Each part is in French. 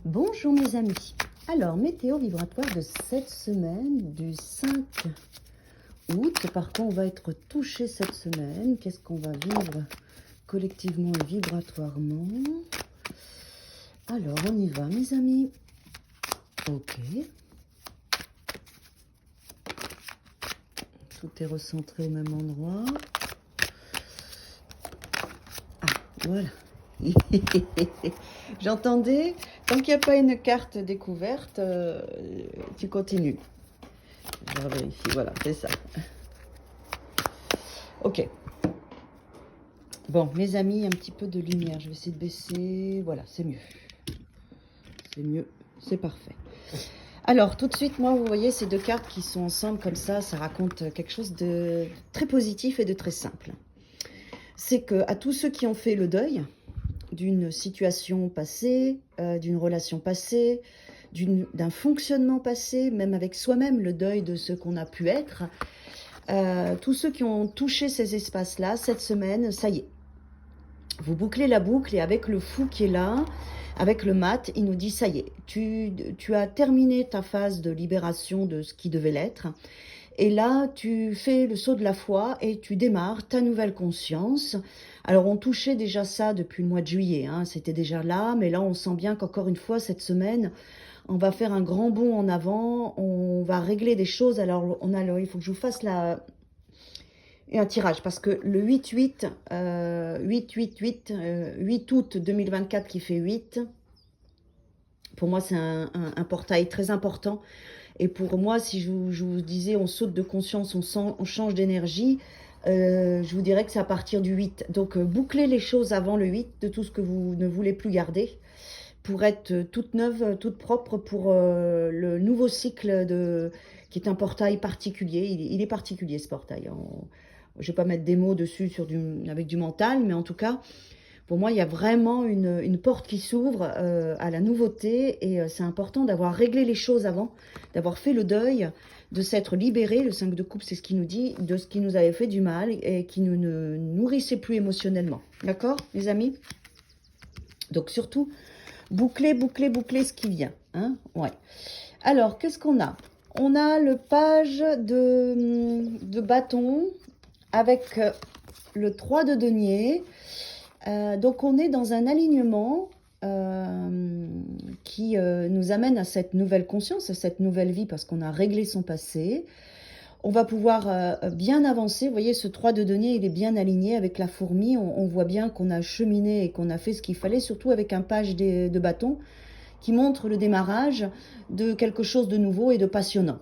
Bonjour mes amis. Alors, météo vibratoire de cette semaine, du 5 août. Par quoi on va être touché cette semaine? Qu'est-ce qu'on va vivre collectivement et vibratoirement? Alors, on y va mes amis. Ok. Tout est recentré au même endroit. Ah, voilà. J'entendais, tant qu'il n'y a pas une carte découverte, tu continues. Je vais vérifier, voilà, c'est ça. Ok. Bon, mes amis, un petit peu de lumière. Je vais essayer de baisser. Voilà, c'est mieux. C'est mieux, c'est parfait. Alors, tout de suite, moi, vous voyez ces deux cartes qui sont ensemble comme ça raconte quelque chose de très positif et de très simple. C'est que à tous ceux qui ont fait le deuil d'une situation passée, d'une relation passée, d'un fonctionnement passé, même avec soi-même, le deuil de ce qu'on a pu être, tous ceux qui ont touché ces espaces-là, cette semaine, ça y est. Vous bouclez la boucle et avec le fou qui est là, avec le mat, il nous dit ça y est, tu as terminé ta phase de libération de ce qui devait l'être. Et là, tu fais le saut de la foi et tu démarres ta nouvelle conscience. Alors, on touchait déjà ça depuis le mois de juillet, hein, c'était déjà là, mais là, on sent bien qu'encore une fois, cette semaine, on va faire un grand bond en avant, on va régler des choses. Alors, il faut que je vous fasse un tirage, parce que le 8-8, 8-8-8, 8 août 2024 qui fait 8, pour moi, c'est un portail très important. Et pour moi, si je vous disais, on saute de conscience, on change d'énergie, je vous dirais que c'est à partir du 8. Donc, bouclez les choses avant le 8 de tout ce que vous ne voulez plus garder pour être toute neuve, toute propre pour le nouveau cycle qui est un portail particulier. Il est particulier, ce portail. Je ne vais pas mettre des mots dessus avec du mental, mais en tout cas, pour moi, il y a vraiment une porte qui s'ouvre à la nouveauté et c'est important d'avoir réglé les choses avant, d'avoir fait le deuil, de s'être libéré. Le 5 de coupe, c'est ce qui nous dit, de ce qui nous avait fait du mal et qui nous ne nourrissait plus émotionnellement. D'accord, les amis? Donc surtout, boucler ce qui vient. Hein, ouais. Alors, qu'est-ce qu'on a? On a le page de bâton avec le 3 de denier. Donc, on est dans un alignement qui nous amène à cette nouvelle conscience, à cette nouvelle vie, parce qu'on a réglé son passé. On va pouvoir bien avancer. Vous voyez, ce 3 de denier, il est bien aligné avec la fourmi. On voit bien qu'on a cheminé et qu'on a fait ce qu'il fallait, surtout avec un page de bâton qui montre le démarrage de quelque chose de nouveau et de passionnant.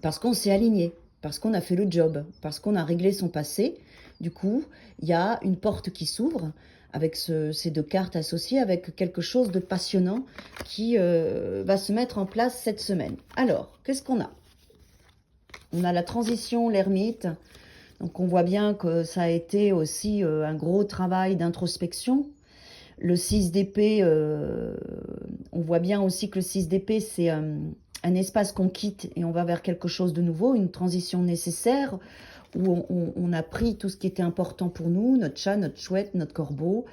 Parce qu'on s'est aligné, parce qu'on a fait le job, parce qu'on a réglé son passé. Du coup, il y a une porte qui s'ouvre avec ces deux cartes associées, avec quelque chose de passionnant qui va se mettre en place cette semaine. Alors, qu'est-ce qu'on a? On a la transition, l'ermite. Donc, on voit bien que ça a été aussi un gros travail d'introspection. Le 6 d'épée, on voit bien aussi que le 6 d'épée, c'est un espace qu'on quitte et on va vers quelque chose de nouveau, une transition nécessaire où on a pris tout ce qui était important pour nous, notre chat, notre chouette, notre corbeau,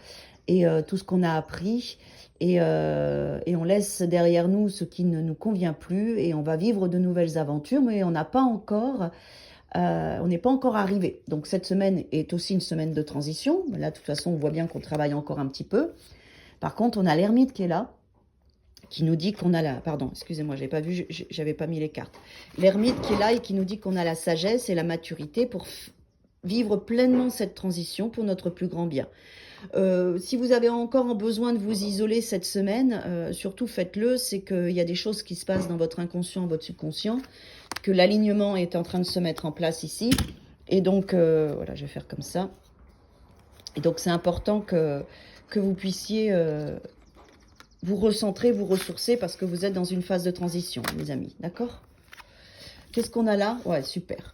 et tout ce qu'on a appris, et on laisse derrière nous ce qui ne nous convient plus, et on va vivre de nouvelles aventures, mais on n'est pas encore arrivé. Donc cette semaine est aussi une semaine de transition. Là, de toute façon, on voit bien qu'on travaille encore un petit peu. Par contre, on a l'ermite qui est là, qui nous dit qu'on a la... Pardon, excusez-moi, je n'avais pas vu, j'avais pas mis les cartes. L'ermite qui est là et qui nous dit qu'on a la sagesse et la maturité pour vivre pleinement cette transition pour notre plus grand bien. Si vous avez encore besoin de vous isoler cette semaine, surtout faites-le, c'est qu'il y a des choses qui se passent dans votre inconscient, votre subconscient, que l'alignement est en train de se mettre en place ici. Et donc, voilà, je vais faire comme ça. Et donc, c'est important que vous puissiez vous recentrer, vous ressourcer, parce que vous êtes dans une phase de transition, mes amis. D'accord? Qu'est-ce qu'on a là? Ouais, super.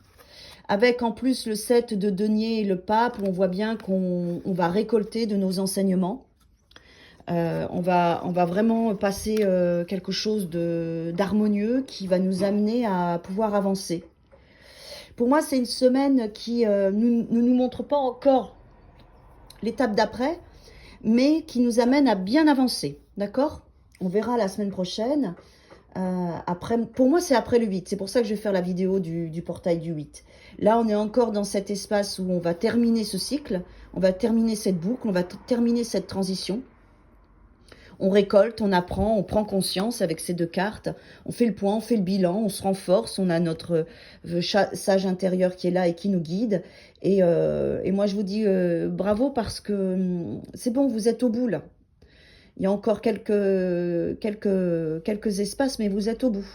Avec en plus le 7 de denier et le pape, on voit bien qu'on va récolter de nos enseignements. On va vraiment passer quelque chose d'harmonieux qui va nous amener à pouvoir avancer. Pour moi, c'est une semaine qui ne nous montre pas encore l'étape d'après, mais qui nous amène à bien avancer. D'accord? On verra la semaine prochaine. Après, pour moi, c'est après le 8. C'est pour ça que je vais faire la vidéo du portail du 8. Là, on est encore dans cet espace où on va terminer ce cycle. On va terminer cette boucle. On va terminer cette transition. On récolte, on apprend, on prend conscience avec ces deux cartes. On fait le point, on fait le bilan, on se renforce. On a notre sage intérieur qui est là et qui nous guide. Et moi, je vous dis bravo parce que c'est bon, vous êtes au bout là. Il y a encore quelques espaces, mais vous êtes au bout.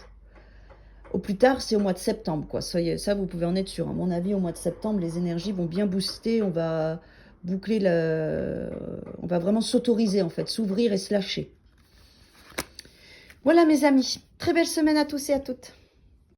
Au plus tard, c'est au mois de septembre, quoi. Ça, vous pouvez en être sûr. À mon avis, au mois de septembre, les énergies vont bien booster. On va boucler on va vraiment s'autoriser, en fait, s'ouvrir et se lâcher. Voilà, mes amis. Très belle semaine à tous et à toutes.